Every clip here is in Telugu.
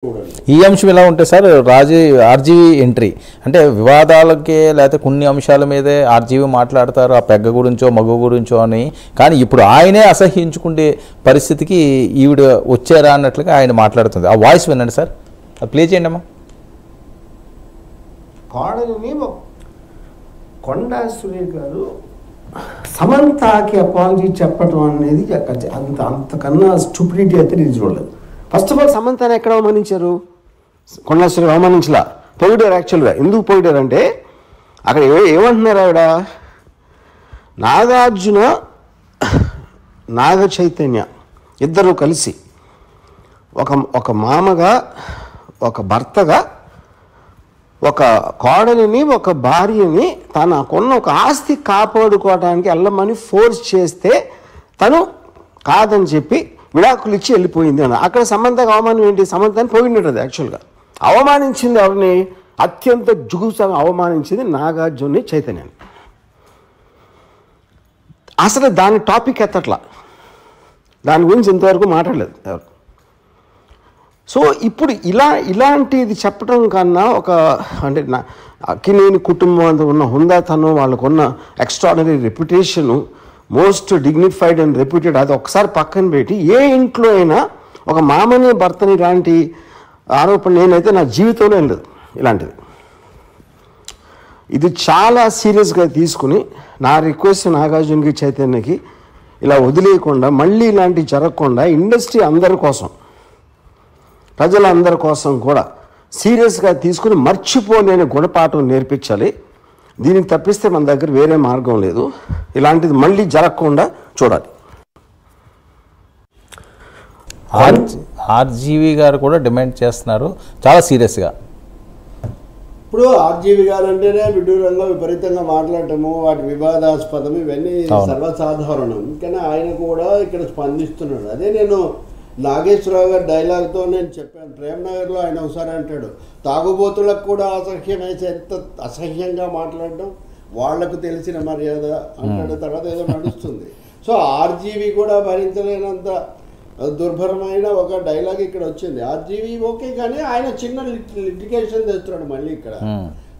ఈ అంశం ఎలా ఉంటే సార్ ఆర్జీవీ ఎంట్రీ అంటే వివాదాలకే లేకపోతే కొన్ని అంశాల మీదే ఆర్జీవీ మాట్లాడతారు ఆ పెగ్గ గురించో మగ గురించో అని. కానీ ఇప్పుడు ఆయనే అసహ్యించుకునే పరిస్థితికి ఈవిడ వచ్చారా అన్నట్లుగా ఆయన మాట్లాడుతుంది. ఆ వాయిస్ వినండి సార్, అది ప్లే చేయండి అమ్మా. కోడలిని కొండా సురేఖ్ గారు సమంతకి అపాలజీ చెప్పడం అనేది అంతకన్నా స్టూపిడిటీ అయితే నేను చూడలేదు. ఫస్ట్ ఆఫ్ ఆల్ సమంతని ఎక్కడ అవమానించారు? కొండా సురేఖ్ అవమానించలా, పొగిడారు. యాక్చువల్గా ఎందుకు పొగిడారంటే అక్కడ ఏమంటున్నారు ఆవిడ, నాగార్జున నాగ చైతన్య ఇద్దరు కలిసి ఒక మామగా ఒక భర్తగా ఒక కోడలిని ఒక భార్యని తనకున్న ఒక ఆస్తి కాపాడుకోవడానికి వెళ్ళమని ఫోర్స్ చేస్తే తను కాదని చెప్పి విడాకులు ఇచ్చి వెళ్ళిపోయింది అని. అక్కడ సమంతకు అవమానం ఏంటి? సమంతని పోయినట్టు యాక్చువల్గా అవమానించింది ఎవరిని? అత్యంత జుగుసంగా అవమానించింది నాగార్జున చైతన్యాన్ని. అసలు దాని టాపిక్ ఎత్తట్లా, దాని గురించి ఇంతవరకు మాట్లాడలేదు ఎవరు. సో ఇప్పుడు ఇలాంటిది చెప్పడం కన్నా అంటే అక్కినేని కుటుంబం అంతా ఉన్న హుందాతనం, వాళ్ళకున్న extraordinary reputation, most dignified and reputed, అది ఒకసారి పక్కన పెట్టి ఏ ఇంట్లో అయినా ఒక మామని భర్తని ఇలాంటి ఆరోపణ నేనైతే నా జీవితంలో ఏం లేదు ఇలాంటిది. ఇది చాలా సీరియస్గా తీసుకుని నా రిక్వెస్ట్ నాగార్జునకి చైతన్యకి ఇలా వదిలేయకుండా మళ్ళీ ఇలాంటివి జరగకుండా ఇండస్ట్రీ అందరి కోసం ప్రజలందరి కోసం కూడా సీరియస్గా తీసుకుని మర్చిపోలేని గుణపాఠం నేర్పించాలి. దీనికి తప్పిస్తే మన దగ్గర వేరే మార్గం లేదు. ఇలాంటిది మళ్ళీ జరగకుండా చూడాలి. ఆర్జీవీ గారు కూడా డిమాండ్ చేస్తున్నారు చాలా సీరియస్గా. ఇప్పుడు ఆర్జీవీ గారు అంటేనే విడ్డూరంగా విపరీతంగా మాట్లాడటము, వాటి వివాదాస్పదం, ఇవన్నీ సర్వసాధారణం. కానీ ఆయన కూడా ఇక్కడ స్పందిస్తున్నాడు. అదే నేను నాగేశ్వరరావు గారి డైలాగ్తో నేను చెప్పాను. ప్రేమ్నగర్లో ఆయన ఒకసారి అంటాడు, తాగుబోతులకు కూడా అసహ్యం వేసి ఎంత అసహ్యంగా మాట్లాడడం, వాళ్లకు తెలిసిన మర్యాద అంటాడు. తర్వాత ఏదో నడుస్తుంది. సో ఆర్జీవీ కూడా భరించలేనంత దుర్భరమైన ఒక డైలాగ్ ఇక్కడ వచ్చింది. ఆర్జీవీ ఓకే, కానీ ఆయన చిన్న లిటిగేషన్ తెస్తున్నాడు మళ్ళీ ఇక్కడ.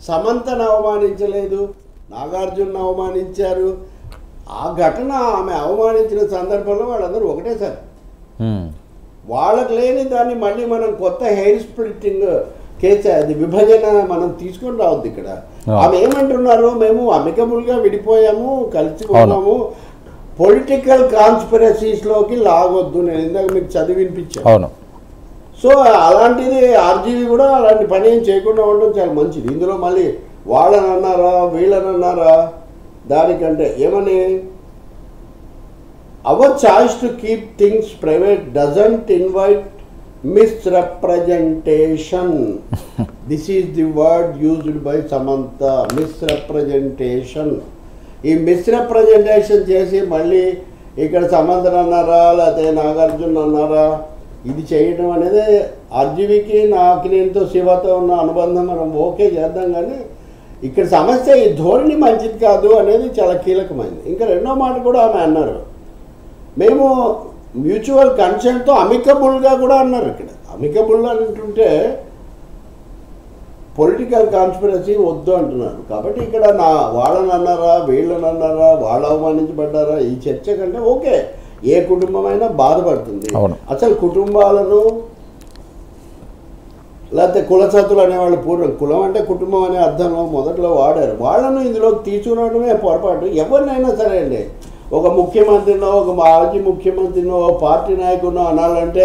సమంతను అవమానించలేదు, నాగార్జున అవమానించారు. ఆ ఘటన ఆమె అవమానించిన సందర్భంలో వాళ్ళందరూ ఒకటే సార్. వాళ్ళకు లేని దాన్ని మళ్ళీ మనం కొత్త హెయిర్ స్ప్లిట్టింగ్ కేసు, అది విభజన మనం తీసుకొని రావద్దు ఇక్కడ. ఆమె ఏమంటున్నారు, మేము అమికబుల్గా విడిపోయాము, కలిసిపోయాము, పొలిటికల్ కాన్స్పిరసీస్లోకి లాగొద్దు. నేను ఇందాక మీకు చదివినిపించాను. సో అలాంటిది ఆర్జీవీ కూడా అలాంటి పని ఏం చేయకుండా ఉండడం చాలా మంచిది. ఇందులో మళ్ళీ వాళ్ళని అన్నారా వీళ్ళని అన్నారా, దానికంటే ఏమని, our choice to keep things private doesn't invite misrepresentation. This is the word used by Samantha, misrepresentation. ఈ మిస్రెప్రజెంటేషన్ చేసి మళ్ళీ ఇక్కడ సమంతను అన్నారా లేకపోతే నాగార్జున అన్నారా, ఇది చేయడం అనేది ఆర్జీవీకి నాకినేనితో శివతో ఉన్న అనుబంధం మనం ఓకే చేద్దాం, కానీ ఇక్కడ సమస్య ఈ ధోరణి మంచిది కాదు అనేది చాలా కీలకమైంది. ఇంకా రెండో మాట కూడా ఆమె అన్నారు, మేము మ్యూచువల్ కన్సెంట్తో అమికబుల్గా కూడా అన్నారు. ఇక్కడ అమికబుల్ అంటుంటే పొలిటికల్ కాన్స్పిరసీ వద్దు అంటున్నారు. కాబట్టి ఇక్కడ వాళ్ళని అన్నారా వీళ్ళని అన్నారా, వాళ్ళు అవమానించబడ్డారా, ఈ చర్చ కంటే ఓకే, ఏ కుటుంబమైనా బాధపడుతుంది. అసలు కుటుంబాలను లేకపోతే కులసత్తులు అనేవాళ్ళు పూర్వం, కులం అంటే కుటుంబం అనే అర్థంలో మొదట్లో వాడారు. వాళ్ళను ఇందులోకి తీసుకురావడమే పొరపాటు. ఎవరినైనా సరే అండి, ఒక ముఖ్యమంత్రినో ఒక మాజీ ముఖ్యమంత్రినో పార్టీ నాయకుడినో అనాలంటే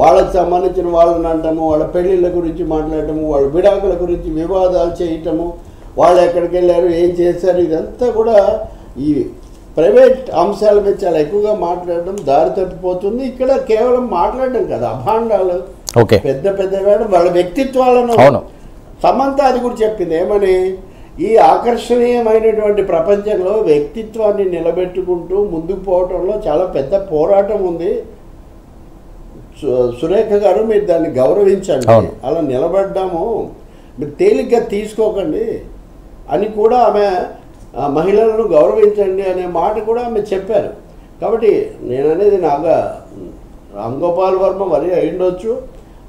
వాళ్ళకి సంబంధించిన వాళ్ళని అంటాము, వాళ్ళ పెళ్ళిళ్ళ గురించి మాట్లాడటము, వాళ్ళ విడాకుల గురించి వివాదాలు చేయటము, వాళ్ళు ఎక్కడికి వెళ్ళారు ఏం చేశారు, ఇదంతా కూడా ఈ ప్రైవేట్ అంశాల మీద చాలా ఎక్కువగా మాట్లాడడం దారి తప్పిపోతుంది. ఇక్కడ కేవలం మాట్లాడడం కదా, అభాండాలు పెద్ద పెద్ద వాళ్ళ వ్యక్తిత్వాలను. సమంత అది కూడా చెప్పింది ఏమని, ఈ ఆకర్షణీయమైనటువంటి ప్రపంచంలో వ్యక్తిత్వాన్ని నిలబెట్టుకుంటూ ముందుకు పోవడంలో చాలా పెద్ద పోరాటం ఉంది. సురేఖ గారు మీరు దాన్ని గౌరవించండి, అలా నిలబడ్డాము, మీరు తేలిగ్గా తీసుకోకండి అని కూడా ఆమె మహిళలను గౌరవించండి అనే మాట కూడా ఆమె చెప్పారు. కాబట్టి నేను అనేది రామ్ గోపాల్ వర్మ మరీ అయిండొచ్చు,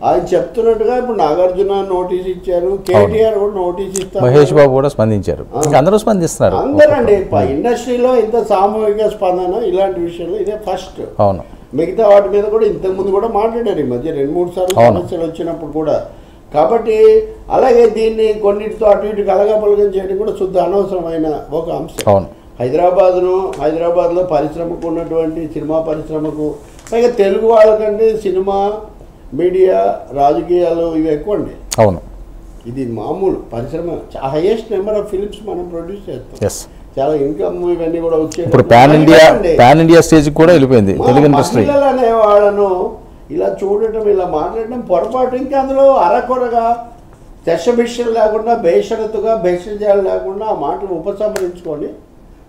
ఆయన చెప్తున్నట్టుగా ఇప్పుడు నాగార్జున నోటీస్ ఇచ్చారు, కేటీఆర్ కూడా నోటీస్ ఇస్తారు, మహేష్ బాబు కూడా స్పందించారు, ఇంకా అందరూ స్పందిస్తున్నారు. అందరండి. ఇండస్ట్రీలో ఇంత సామూహిక స్పందన ఇలాంటి విషయంలో ఇదే ఫస్ట్. అవును, మిగతా వాటి మీద కూడా ఇంతకుముందు కూడా మాట్లాడారు ఈ మధ్య 2-3 సార్లు సమస్యలు వచ్చినప్పుడు కూడా. కాబట్టి అలాగే దీన్ని కొన్నిటితో అటు ఇటు కలగపలగం చేయడం కూడా శుద్ధ అనవసరమైన ఒక అంశం. అవును. హైదరాబాద్లో పరిశ్రమకు ఉన్నటువంటి సినిమా పరిశ్రమకు, పైగా తెలుగు వాళ్ళకంటే సినిమా, మీడియా, రాజకీయాలు ఇవి ఎక్కువ అండి. అవును, ఇది మామూలు పరిశ్రమ. హైయెస్ట్ నెంబర్ ఆఫ్ ఫిల్మ్స్ మనం ప్రొడ్యూస్ చేస్తాం, చాలా ఇన్కమ్ ఇవన్నీ కూడా వచ్చాయి. ఇప్పుడు పాన్ ఇండియా స్టేజ్ కూడా వెళ్ళిపోయింది తెలుగు ఇండస్ట్రీ. మహిళలు అనే వాళ్ళను ఇలా చూడటం, ఇలా మాట్లాడటం పొరపాటు. ఇంకా అందులో అరకొరగా దశభిషలు లేకుండా, బేషరతుగా భేషజాలు లేకుండా ఆ మాటలు ఉపసంహరించుకొని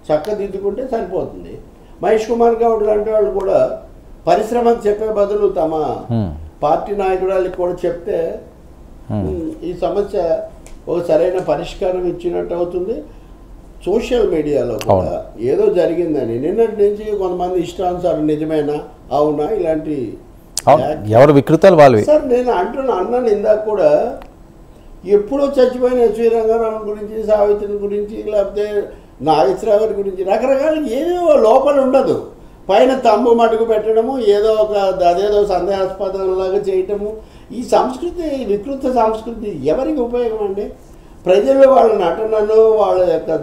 చక్కదిద్దుకుంటే సరిపోతుంది. మహేష్ కుమార్ గౌడ్ లాంటి వాళ్ళు కూడా పరిశ్రమకు చెప్పే బదులు తమ పార్టీ నాయకురాలకి కూడా చెప్తే ఈ సమస్య ఒక సరైన పరిష్కారం ఇచ్చినట్టు అవుతుంది. సోషల్ మీడియాలో కూడా ఏదో జరిగిందని నిన్నటి నుంచి కొంతమంది ఇష్టానుసారం నిజమేనా, అవునా, ఇలాంటి ఎవరు వికృతాలు వాళ్ళవి. సార్ నేను అన్నాను ఇందాక కూడా, ఎప్పుడో చచ్చిపోయిన ఎస్వి రంగారావు గురించి, సావిత్రి గురించి, లేకపోతే నాగేశ్వరరావు గారి గురించి రకరకాల ఏదో లోపల ఉండదు, పైన తమ్ము మటుకు పెట్టడము, ఏదో ఒక అదేదో సందేహాస్పదంలాగా చేయటము. ఈ సంస్కృతి, వికృత సంస్కృతి ఎవరికి ఉపయోగం అండి? ప్రజలు వాళ్ళ నటనను, వాళ్ళ యొక్క